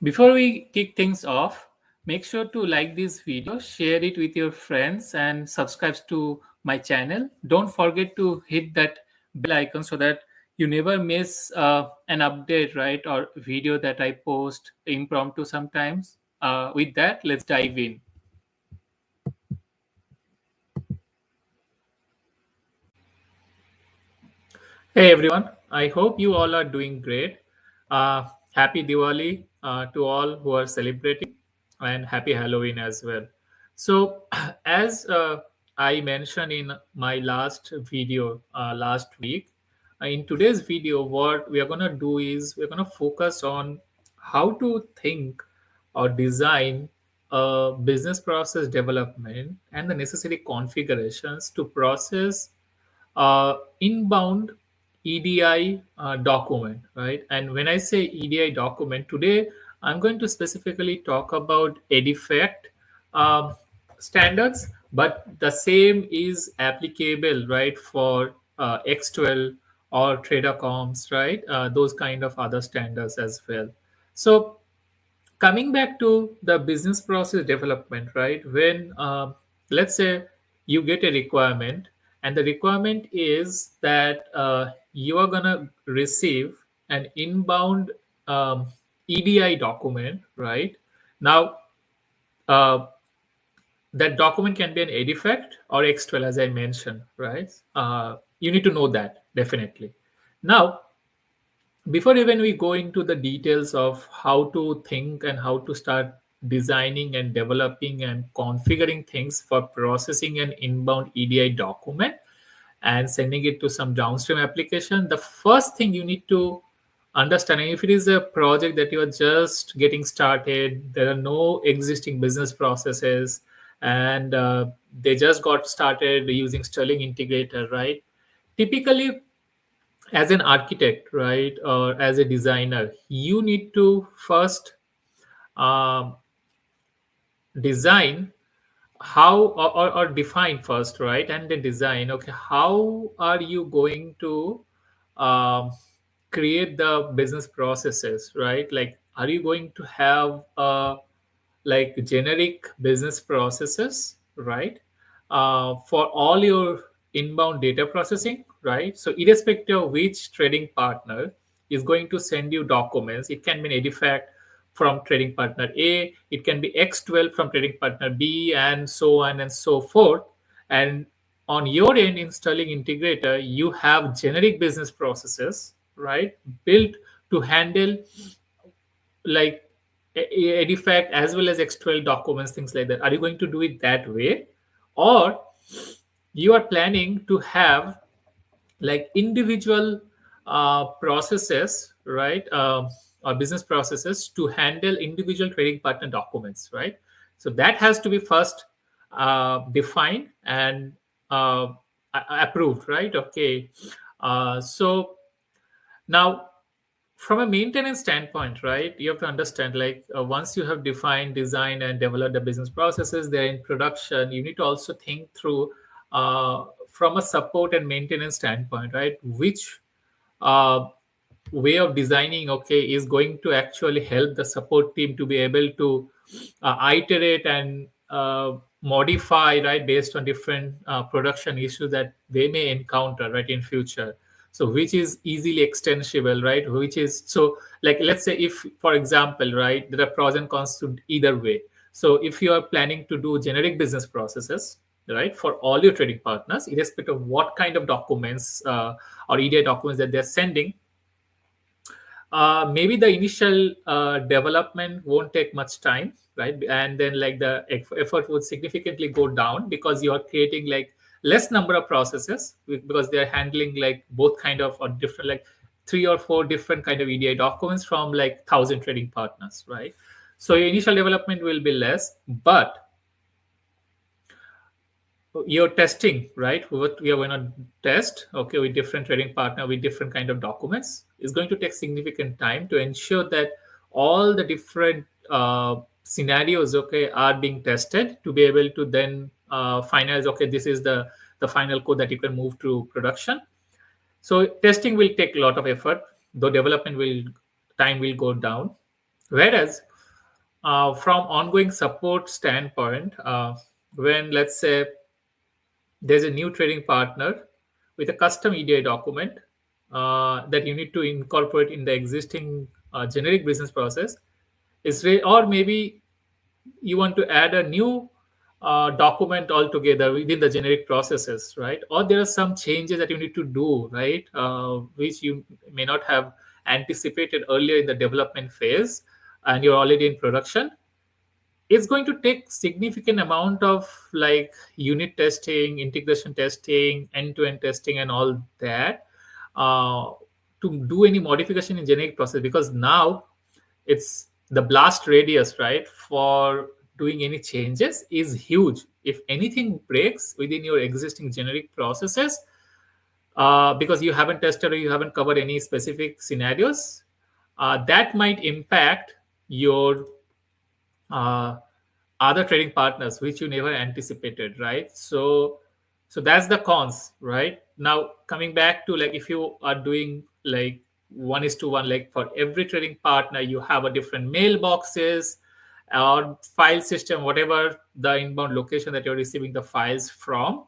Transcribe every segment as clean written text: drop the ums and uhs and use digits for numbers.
Before we kick things off, make sure to like this video, share it with your friends, and subscribe to my channel. Don't forget to hit that bell icon so that you never miss an update, right, or video that I post impromptu sometimes. With that, let's dive in. Hey everyone, I hope you all are doing great. Happy Diwali to all who are celebrating, and happy Halloween as well. So, as I mentioned in my last video last week, in today's video, what we are going to do is we're going to focus on how to think or design a business process development and the necessary configurations to process inbound EDI document, right? And when I say EDI document, today I'm going to specifically talk about EDIFACT um, standards, but the same is applicable, right, for X12 or Tradercoms, right? Those kind of other standards as well. So coming back to the business process development, right, when let's say you get a requirement, and the requirement is that you are going to receive an inbound EDI document, right? Now uh, that document can be an edifact or X12, as I mentioned, right? You need to know that definitely. Now, before even we go into the details of how to think and how to start designing and developing and configuring things for processing an inbound EDI document and sending it to some downstream application, the first thing you need to understand, and if it is a project that you are just getting started, there are no existing business processes, and they just got started using Sterling integrator, right? Typically, as an architect, right, or as a designer, you need to first um, design how or define first, right, and then design, okay, how are you going to um, create the business processes, right? Like, are you going to have like generic business processes, right, for all your inbound data processing, right? So irrespective of which trading partner is going to send you documents, it can be an edifact from trading partner A, it can be X12 from trading partner B, and so on and so forth. And on your end in Sterling integrator, you have generic business processes, right, built to handle like edifact as well as X12 documents, things like that. Are you going to do it that way, or you are planning to have like individual processes, right, or business processes to handle individual trading partner documents, right? So that has to be first defined and uh, approved, right? Okay. So now, from a maintenance standpoint, right, you have to understand, like, once you have defined, designed, and developed the business processes, they're in production, you need to also think through from a support and maintenance standpoint, right, which uh, way of designing, okay, is going to actually help the support team to be able to iterate and modify, right, based on different production issues that they may encounter, right, in future. So which is easily extensible, right, which is, so like, let's say if, for example, right, there are pros and cons to either way. So if you are planning to do generic business processes, right, for all your trading partners, irrespective of what kind of documents or EDI documents that they're sending, maybe the initial development won't take much time, right, and then like the effort would significantly go down because you are creating like less number of processes because they are handling like both kind of or different, like three or four different kind of EDI documents from like 1,000 trading partners, right? So your initial development will be less, but your testing, right, what we are going to test, okay, with different trading partner with different kind of documents, is going to take significant time to ensure that all the different scenarios, okay, are being tested to be able to then finalize, okay, this is the final code that you can move to production. So testing will take a lot of effort, though development will time will go down. Whereas from ongoing support standpoint, when let's say there's a new trading partner with a custom EDI document that you need to incorporate in the existing generic business process, or maybe you want to add a new document altogether within the generic processes, right? Or there are some changes that you need to do, right? Which you may not have anticipated earlier in the development phase, and you're already in production. It's going to take significant amount of like unit testing, integration testing, end-to-end testing, and all that uh, to do any modification in generic process, because now it's the blast radius, right, for doing any changes is huge. If anything breaks within your existing generic processes, because you haven't tested or you haven't covered any specific scenarios, that might impact your uh, other trading partners which you never anticipated, right? So that's the cons. Right now, coming back to like, if you are doing like 1:1, like for every trading partner you have a different mailboxes or file system, whatever the inbound location that you're receiving the files from,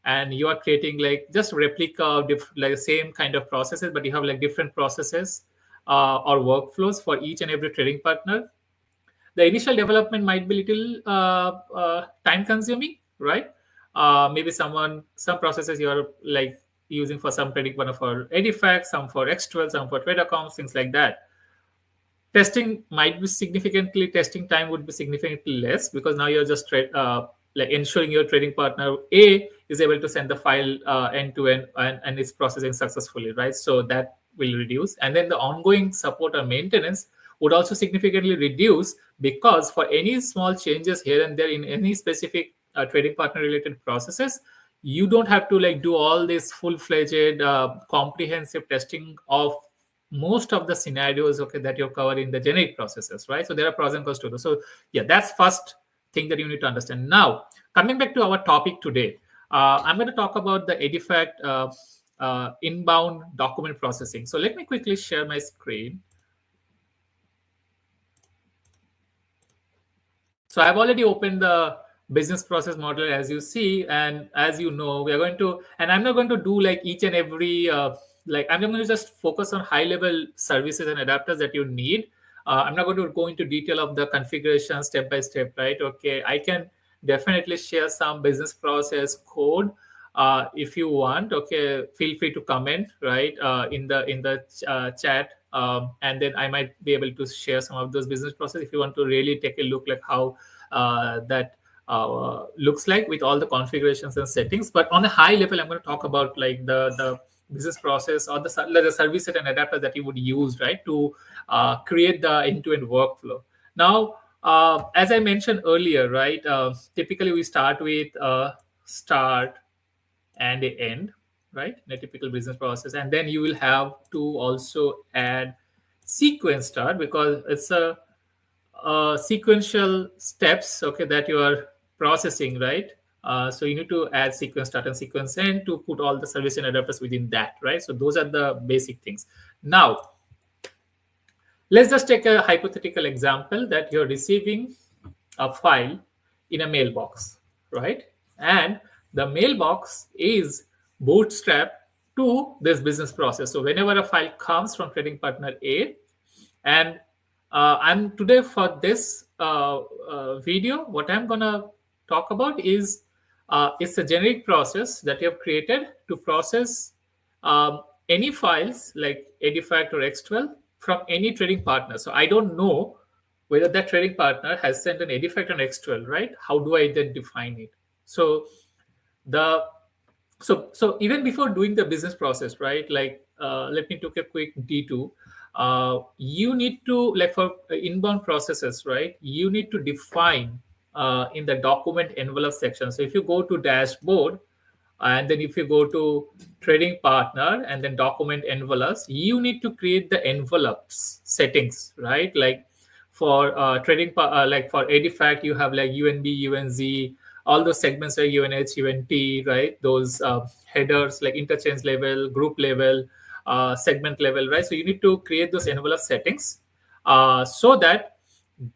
and you are creating like just replica of like same kind of processes, but you have like different processes or workflows for each and every trading partner. The initial development might be little time consuming, right? Maybe some processes you are like using for some trading one for EDIFACT, some for X12, some for trade accounts, things like that. Testing might be significantly, testing time would be significantly less, because now you're just like ensuring your trading partner A is able to send the file end to end, and it's processing successfully, right? So that will reduce, and then the ongoing support or maintenance would also significantly reduce, because for any small changes here and there in any specific trading partner related processes, you don't have to like do all this full-fledged comprehensive testing of most of the scenarios, okay, that you're covered in the generic processes, right? So there are pros and cons to this. So yeah, that's first thing that you need to understand. Now, coming back to our topic today, I'm going to talk about the EDIFACT inbound document processing. So let me quickly share my screen. So I've already opened the business process model, as you see, and as you know, we are going to, and I'm not going to do like each and every, like I'm going to just focus on high level services and adapters that you need. I'm not going to go into detail of the configuration step by step, right? Okay, I can definitely share some business process code if you want. Okay, feel free to comment, right, in the chat, and then I might be able to share some of those business process if you want to really take a look like how that looks like with all the configurations and settings. But on a high level, I'm going to talk about like the business process or the service set and adapter that you would use, right, to create the end-to-end workflow. Now, as I mentioned earlier, right, typically we start with start and a end, right, in a typical business process, and then you will have to also add sequence start, because it's a sequential steps, okay, that you are processing, right? So you need to add sequence start and sequence end to put all the service and adapters within that, right? So those are the basic things. Now let's just take a hypothetical example that you're receiving a file in a mailbox, right? And the mailbox is bootstrapped to this business process. So whenever a file comes from trading partner A, and I'm today for this video, what I'm gonna talk about is it's a generic process that you have created to process any files like EDIFACT or X12 from any trading partner. So I don't know whether that trading partner has sent an EDIFACT on X12, right? How do I then define it? So the so even before doing the business process, right, like let me take a quick detour. You need to, like for inbound processes, right, you need to define in the document envelope section. So if you go to dashboard, and then if you go to trading partner and then document envelopes, you need to create the envelopes settings, right? Like for like for EDIFACT, you have like UNB, UNZ, all those segments are UNH, UNT, right? Those headers like interchange level, group level, segment level, right? So you need to create those envelope settings so that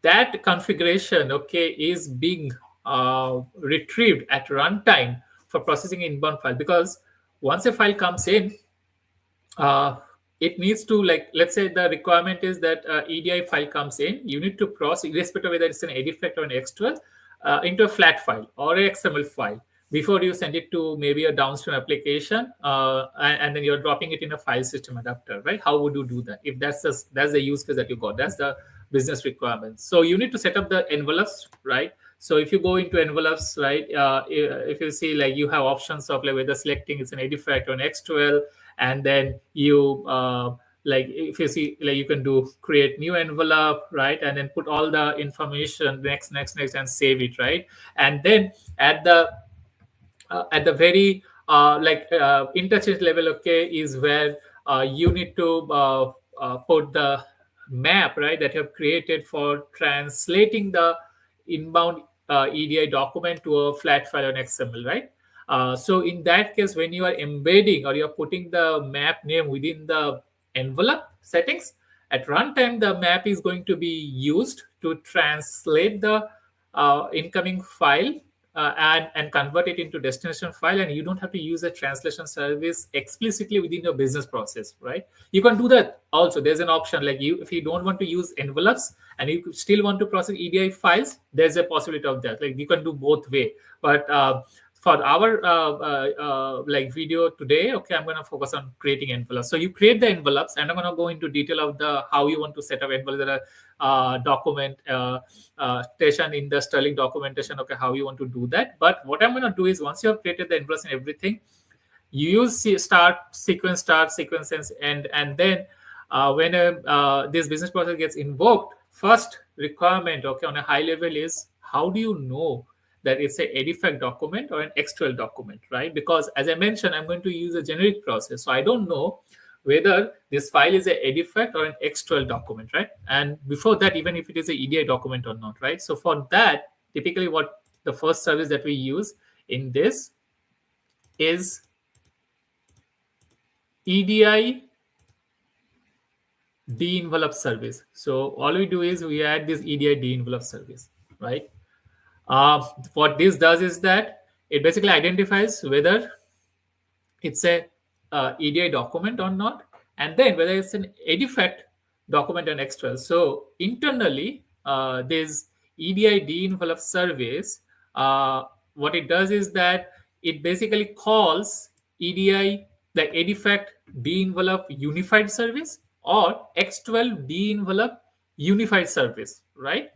that configuration, okay, is being retrieved at runtime for processing inbound file. Because once a file comes in, uh, it needs to, like, let's say the requirement is that EDI file comes in, you need to process, irrespective of whether it's an EDIFACT or an X12, into a flat file or a XML file before you send it to maybe a downstream application, and then you're dropping it in a file system adapter, right? How would you do that if that's the use case that you got? That's the business requirements. So you need to set up the envelopes, right? So if you go into envelopes, right, if you see, like, you have options of, like, whether selecting it's an EDIFACT or an X12, and then you like, if you see, like, you can do create new envelope, right, and then put all the information next and save it, right? And then at the very interchange level, okay, is where you need to put the map, right, that you have created for translating the inbound EDI document to a flat file on XML, right? So in that case, when you are embedding or you're putting the map name within the envelope settings, at runtime the map is going to be used to translate the incoming file, and convert it into destination file, and you don't have to use a translation service explicitly within your business process, right? You can do that also. There's an option, like, you, if you don't want to use envelopes and you still want to process EDI files, there's a possibility of that, like, you can do both way. But for our like video today, okay, I'm going to focus on creating envelopes. So you create the envelopes, and I'm going to go into detail of the how you want to set up envelopes. There are document station in the Sterling documentation, okay, how you want to do that. But what I'm going to do is, once you have created the envelopes and everything, you use start sequence and then when this business process gets invoked, first requirement, okay, on a high level is, how do you know that it's a EDIFACT document or an X12 document, right? Because as I mentioned, I'm going to use a generic process, so I don't know whether this file is a EDIFACT or an X12 document, right? And before that, even if it is a EDI document or not, right? So for that, typically what the first service that we use in this is EDI de-envelope service. So all we do is we add this EDI de-envelope service, right? What this does is that it basically identifies whether it's a EDI document or not, and then whether it's an EDIFACT document and extra. So internally, this EDI de-envelope service, what it does is that it basically calls EDI, the EDIFACT de-envelope unified service or X12 de-envelope unified service, right?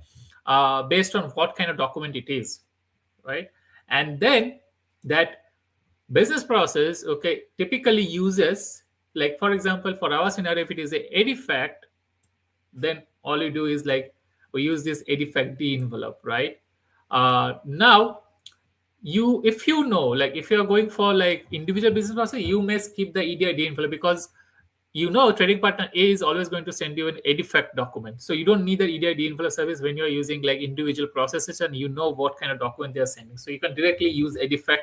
Based on what kind of document it is, right? And then that business process, okay, typically uses, like, for example, for our scenario, if it is a EDIFACT, then all you do is, like, we use this EDIFACT D envelope, right? Now, you, if you know, like, if you're going for, like, individual business process, you may skip the EDI envelope, because you know trading partner A is always going to send you an EDIFACT document. So you don't need the EDI envelope service when you're using, like, individual processes and you know what kind of document they're sending. So you can directly use EDIFACT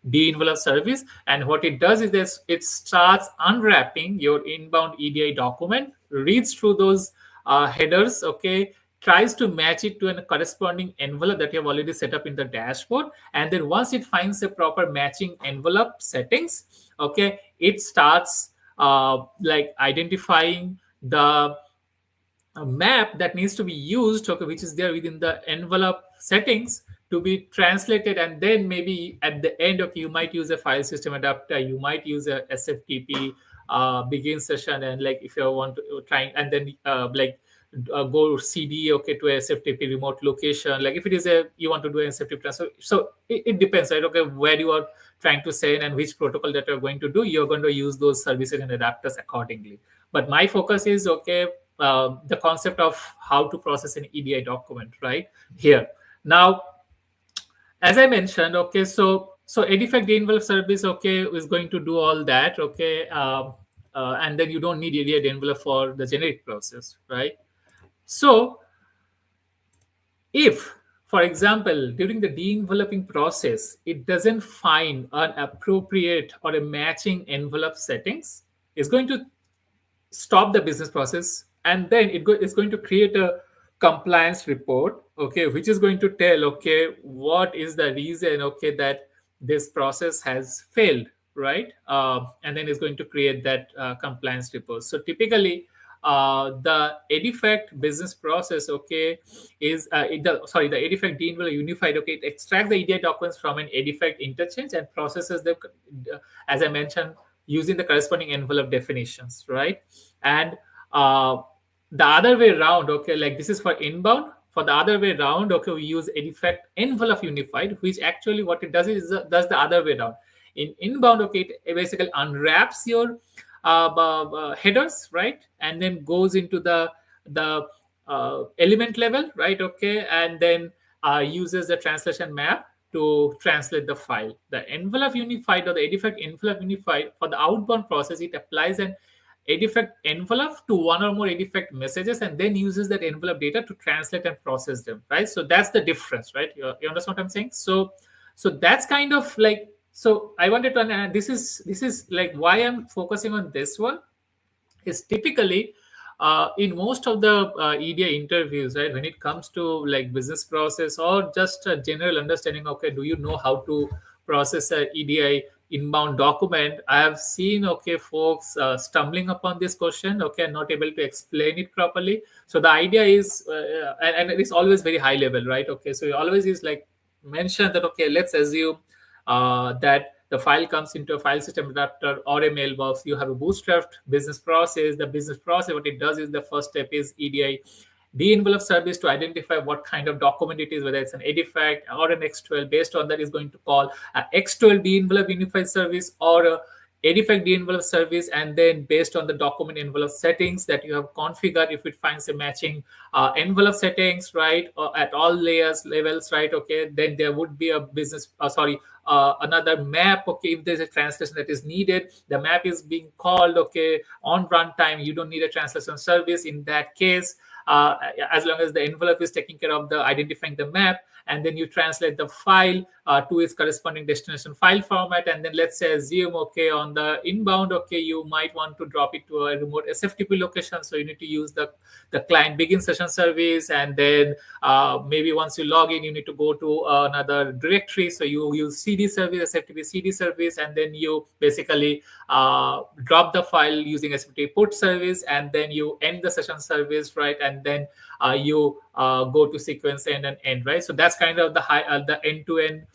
de-envelope service, and what it does is this: it starts unwrapping your inbound EDI document, reads through those headers, okay, tries to match it to a corresponding envelope that you have already set up in the dashboard, and then once it finds a proper matching envelope settings, okay, it starts like identifying the map that needs to be used, okay, which is there within the envelope settings, to be translated. And then maybe at the end, okay, you might use a file system adapter, you might use a SFTP begin session, and, like, if you want to try, and then go CD, okay, to a SFTP remote location. Like, if it is a, you want to do an SFTP transfer, so it depends, right? Okay, where you are trying to send and which protocol that you're going to do, you're going to use those services and adapters accordingly. But my focus is, okay, the concept of how to process an EDI document, right here. Now, as I mentioned, okay, so EDIFACT de-envelope service, okay, is going to do all that, okay, and then you don't need EDI envelope for the generic process, right? So if, for example, during the de-enveloping process, it doesn't find an appropriate or a matching envelope settings, it's going to stop the business process, and then it's going to create a compliance report, okay, which is going to tell, okay, what is the reason, okay, that this process has failed, right? And then it's going to create that compliance report. So typically, the EDIFACT business process, okay, is the EDIFACT D envelope unified, okay, it extracts the EDI documents from an EDIFACT interchange and processes them, as I mentioned, using the corresponding envelope definitions, right? And uh, the other way around, okay, like this is for inbound. For the other way around, okay, we use EDIFACT envelope unified, which actually what it does is does the other way around. In inbound, okay, it basically unwraps your headers, right, and then goes into the element level, right, okay, and then uses the translation map to translate the file. The envelope unified or the EDIFACT envelope unified for the outbound process, it applies an EDIFACT envelope to one or more EDIFACT messages and then uses that envelope data to translate and process them, right? So that's the difference, right? You understand what I'm saying? So that's kind of like, so I wanted to, this is like why I'm focusing on this one is typically in most of the EDI interviews, right, when it comes to like business process or just a general understanding, okay, do you know how to process a EDI inbound document? I have seen, okay, folks stumbling upon this question, okay, and not able to explain it properly. So the idea is, and it's always very high level, right? Okay, so it always is like mention that, okay, let's assume that the file comes into a file system adapter or a mailbox. You have a bootstrapped business process. The business process, what it does is the first step is EDI de-envelope service to identify what kind of document it is, whether it's an EDIFACT or an X12. Based on that, is going to call a X12 de-envelope unified service or a EDIFACT de-envelope service, and then based on the document envelope settings that you have configured, if it finds a matching envelope settings, right, at all layers levels, right, okay, then there would be a business another map, okay, if there's a translation that is needed, the map is being called, okay, on runtime. You don't need a translation service in that case, as long as the envelope is taking care of the identifying the map, and then you translate the file to its corresponding destination file format. And then let's say assume, okay, on the inbound, okay, you might want to drop it to a remote SFTP location, so you need to use the client begin session service, and then maybe once you log in, you need to go to another directory, so you use CD service, SFTP CD service, and then you basically drop the file using SFTP put service, and then you end the session service, right, and then you go to sequence end and end, right? So that's kind of the end-to-end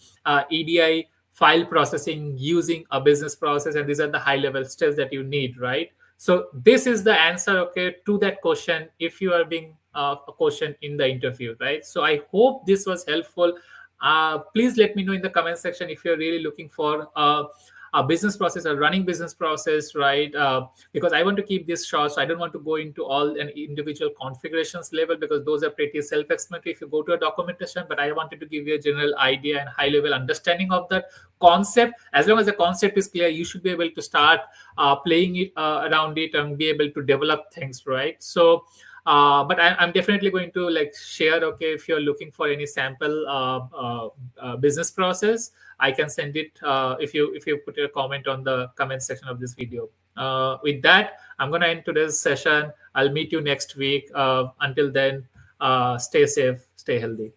EDI file processing using a business process, and these are the high-level steps that you need, right? So this is the answer, okay, to that question if you are being a question in the interview, right? So I hope this was helpful. Please let me know in the comment section if you're really looking for a business process, a running business process, right? Because I want to keep this short, so I don't want to go into all an individual configurations level, because those are pretty self-explanatory if you go to a documentation. But I wanted to give you a general idea and high-level understanding of that concept. As long as the concept is clear, you should be able to start playing it around it and be able to develop things, right? So but I'm definitely going to like share, okay, if you're looking for any sample business process, I can send it if you put a comment on the comment section of this video. With that, I'm going to end today's session. I'll meet you next week. Until then, stay safe, stay healthy.